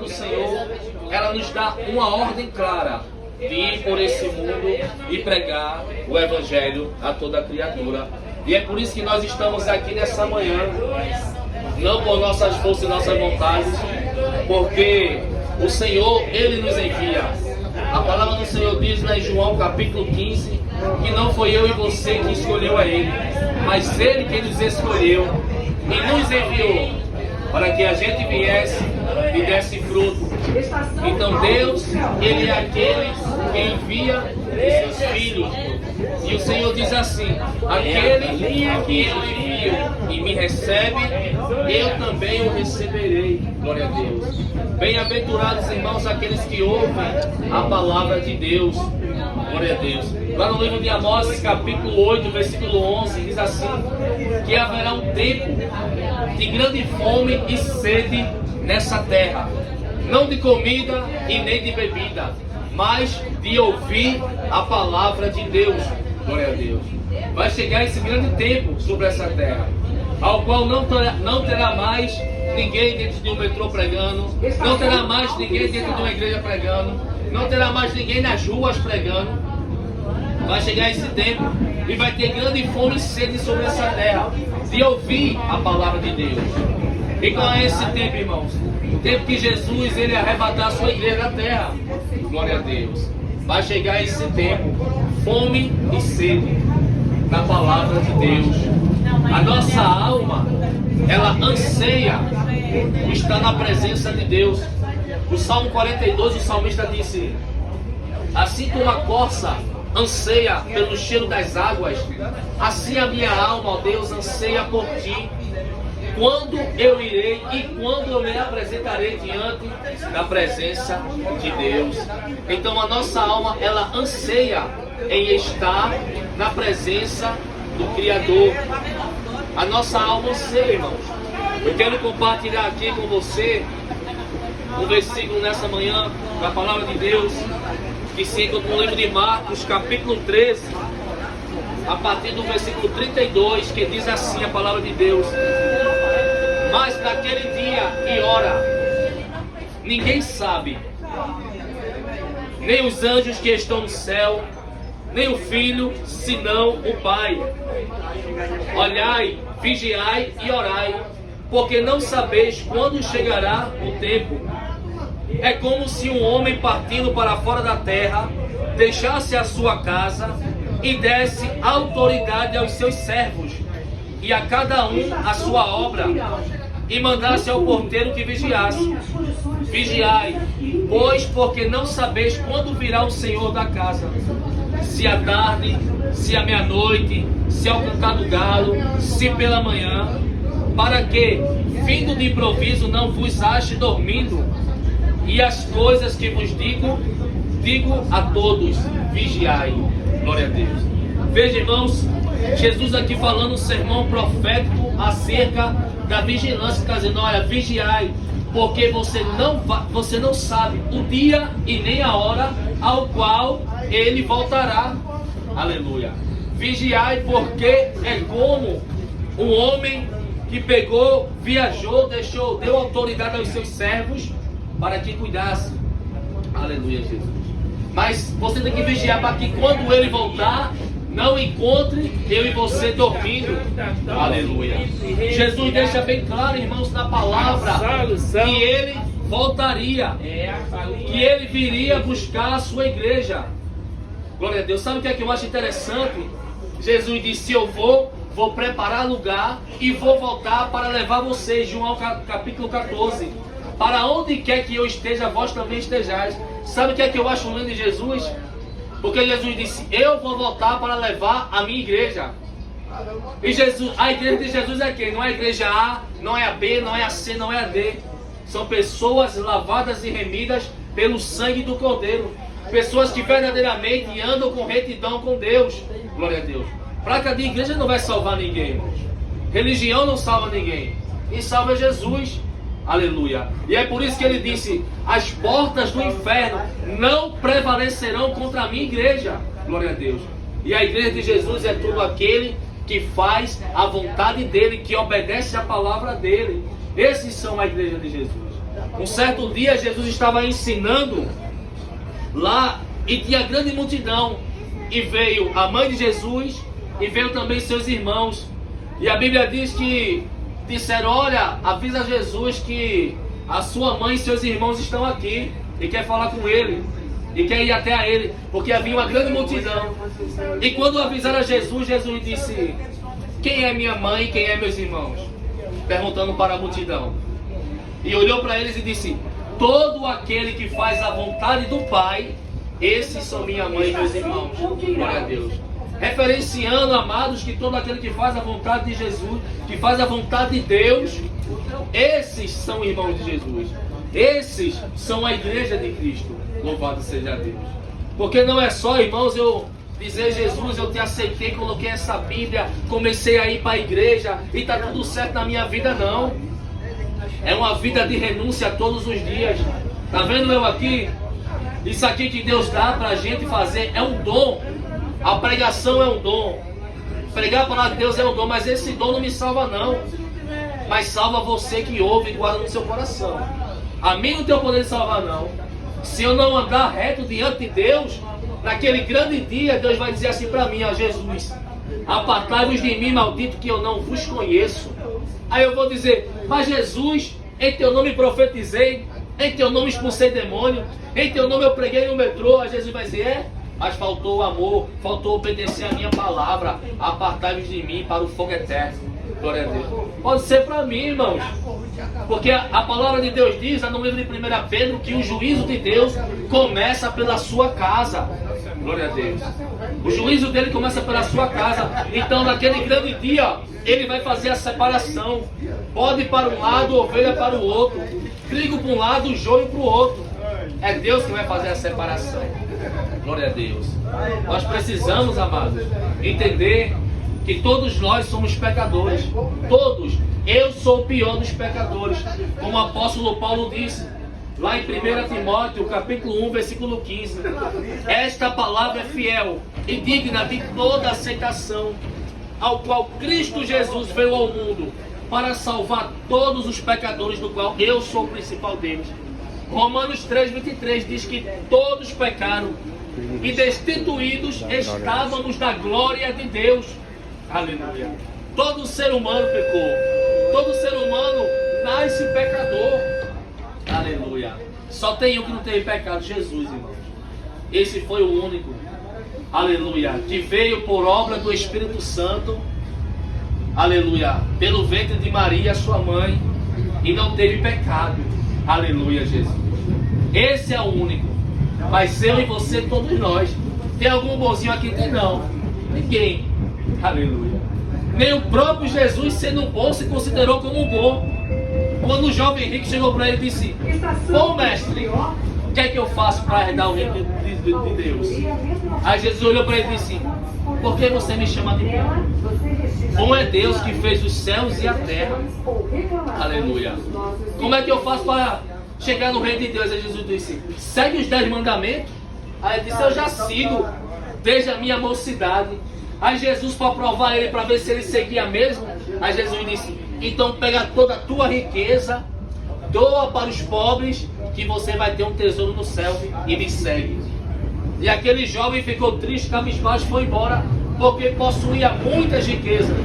do Senhor, ela nos dá uma ordem clara de ir por esse mundo e pregar o Evangelho a toda criatura. E é por isso que nós estamos aqui nessa manhã, não por nossas forças e nossas vontades, porque o Senhor, Ele nos envia. A palavra do Senhor diz em João capítulo 15, que não foi eu e você que escolheu a Ele, mas Ele que nos escolheu e nos enviou para que a gente viesse e desse fruto. Então Deus, Ele é aquele que envia os seus filhos. E o Senhor diz assim: aquele que eu envio e me recebe, eu também o receberei. Glória a Deus. Bem-aventurados, irmãos, aqueles que ouvem a palavra de Deus. Glória a Deus. Lá no livro de Amós, capítulo 8, versículo 11, diz assim: que haverá um tempo de grande fome e sede nessa terra, não de comida e nem de bebida, mas de ouvir a palavra de Deus. Glória a Deus. Vai chegar esse grande tempo sobre essa terra, ao qual não terá mais ninguém dentro de um metrô pregando, não terá mais ninguém dentro de uma igreja pregando, não terá mais ninguém nas ruas pregando. Vai chegar esse tempo e vai ter grande fome e sede sobre essa terra, de ouvir a palavra de Deus. E qual é esse tempo, irmãos? O tempo que Jesus, Ele arrebatar a sua igreja da terra. Glória a Deus. Vai chegar esse tempo, fome e sede da palavra de Deus. A nossa alma, ela anseia estar na presença de Deus. O Salmo 42, o salmista disse: assim como a corça anseia pelo cheiro das águas, assim a minha alma, ó Deus, anseia por ti. Quando eu irei e quando eu me apresentarei diante da presença de Deus. Então a nossa alma, ela anseia em estar na presença do Criador. A nossa alma anseia, irmãos. Eu quero compartilhar aqui com você um versículo nessa manhã da palavra de Deus, que se encontra no livro de Marcos, capítulo 13, a partir do versículo 32, que diz assim a palavra de Deus: mas naquele dia e hora ninguém sabe, nem os anjos que estão no céu, nem o Filho, senão o Pai. Olhai, vigiai e orai, porque não sabeis quando chegará o tempo. É como se um homem partindo para fora da terra deixasse a sua casa e desse autoridade aos seus servos, e a cada um a sua obra, e mandasse ao porteiro que vigiasse. Vigiai, pois, porque não sabeis quando virá o Senhor da casa, se à tarde, se à meia-noite, se ao cantar do galo, se pela manhã, para que, vindo de improviso, não vos ache dormindo. E as coisas que vos digo a todos: vigiai. Glória a Deus. Veja, irmãos, Jesus aqui falando um sermão profético acerca da vigilância, está dizendo: olha, vigiai, porque você não sabe o dia e nem a hora ao qual Ele voltará. Aleluia. Vigiai, porque é como um homem que pegou, viajou, deu autoridade aos seus servos para que cuidasse. Aleluia, Jesus. Mas você tem que vigiar para que quando Ele voltar, não encontre eu e você dormindo. Aleluia. Jesus deixa bem claro, irmãos, na palavra, que Ele voltaria, que Ele viria buscar a sua igreja. Glória a Deus. Sabe o que é que eu acho interessante? Jesus disse: eu vou preparar lugar e vou voltar para levar vocês. João capítulo 14. Para onde quer que eu esteja, vós também estejais. Sabe o que é que eu acho lindo de Jesus? Porque Jesus disse: eu vou voltar para levar a minha igreja. E Jesus, a igreja de Jesus é quem? Não é a igreja A, não é a B, não é a C, não é a D. São pessoas lavadas e remidas pelo sangue do Cordeiro. Pessoas que verdadeiramente andam com retidão com Deus. Glória a Deus. Placa de igreja não vai salvar ninguém, irmãos. Religião não salva ninguém. Quem salva é Jesus. Aleluia. E é por isso que ele disse: as portas do inferno não prevalecerão contra a minha igreja. Glória a Deus. E a igreja de Jesus é todo aquele que faz a vontade dele, que obedece a palavra dele. Esses são a igreja de Jesus. Um certo dia Jesus estava ensinando lá e tinha grande multidão. E veio a mãe de Jesus e veio também seus irmãos. E a Bíblia diz que disseram: olha, avisa Jesus que a sua mãe e seus irmãos estão aqui e quer falar com ele. E quer ir até a ele, porque havia uma grande multidão. E quando avisaram a Jesus, Jesus disse: quem é minha mãe e quem é meus irmãos? Perguntando para a multidão. E olhou para eles e disse: todo aquele que faz a vontade do Pai, esses são minha mãe e meus irmãos. Glória a Deus. Referenciando, amados, que todo aquele que faz a vontade de Jesus, que faz a vontade de Deus, esses são irmãos de Jesus. Esses são a igreja de Cristo. Louvado seja Deus. Porque não é só, irmãos, eu dizer: Jesus, eu te aceitei, coloquei essa Bíblia, comecei a ir para a igreja e está tudo certo na minha vida. Não. É uma vida de renúncia todos os dias. Está vendo eu aqui? Isso aqui que Deus dá para a gente fazer é um dom. A pregação é um dom. Pregar a palavra de Deus é um dom, mas esse dom não me salva não. Mas salva você que ouve e guarda no seu coração. A mim não tem o poder de salvar não. Se eu não andar reto diante de Deus, naquele grande dia, Deus vai dizer assim para mim: ó Jesus, apartai-vos de mim, maldito, que eu não vos conheço. Aí eu vou dizer: mas Jesus, em teu nome profetizei, em teu nome expulsei demônio, em teu nome eu preguei no metrô. Aí Jesus vai dizer: mas faltou o amor, faltou obedecer a minha palavra, apartai-vos de mim para o fogo eterno. Glória a Deus. Pode ser para mim, irmãos, porque a palavra de Deus diz, no livro de 1 Pedro, que o juízo de Deus começa pela sua casa. Glória a Deus. O juízo dele começa pela sua casa. Então naquele grande dia, ele vai fazer a separação. Bode para um lado, ovelha para o outro, trigo para um lado, joio para o outro. É Deus que vai fazer a separação. Glória a Deus. Nós precisamos, amados, entender que todos nós somos pecadores. Todos. Eu sou o pior dos pecadores. Como o apóstolo Paulo disse lá em 1 Timóteo, capítulo 1, versículo 15. Esta palavra é fiel e digna de toda aceitação, ao qual Cristo Jesus veio ao mundo para salvar todos os pecadores, do qual eu sou o principal deles. Romanos 3,23 diz que todos pecaram e destituídos estávamos da glória de Deus. Aleluia. Todo ser humano pecou. Todo ser humano nasce pecador. Aleluia. Só tem um que não teve pecado: Jesus, irmãos. Esse foi o único. Aleluia. Que veio por obra do Espírito Santo. Aleluia. Pelo ventre de Maria, sua mãe, e não teve pecado. Aleluia, Jesus. Esse é o único. Mas eu e você, todos nós. Tem algum bonzinho aqui? Tem não. Ninguém. Aleluia. Nem o próprio Jesus, sendo bom, se considerou como bom. Quando o jovem rico chegou para ele e disse: bom mestre, o que é que eu faço para herdar o reino de Deus? Aí Jesus olhou para ele e disse: por que você me chama de bom? Bom é Deus que fez os céus e a terra. Aleluia. Como é que eu faço para chegar no reino de Deus? Aí Jesus disse: segue os 10 mandamentos. Aí ele disse: eu já sigo desde a minha mocidade. Aí Jesus, para provar ele, para ver se ele seguia mesmo, aí Jesus disse: então pega toda a tua riqueza, doa para os pobres, que você vai ter um tesouro no céu, e me segue. E aquele jovem ficou triste, cabisbaixo, foi embora, porque possuía muitas riquezas.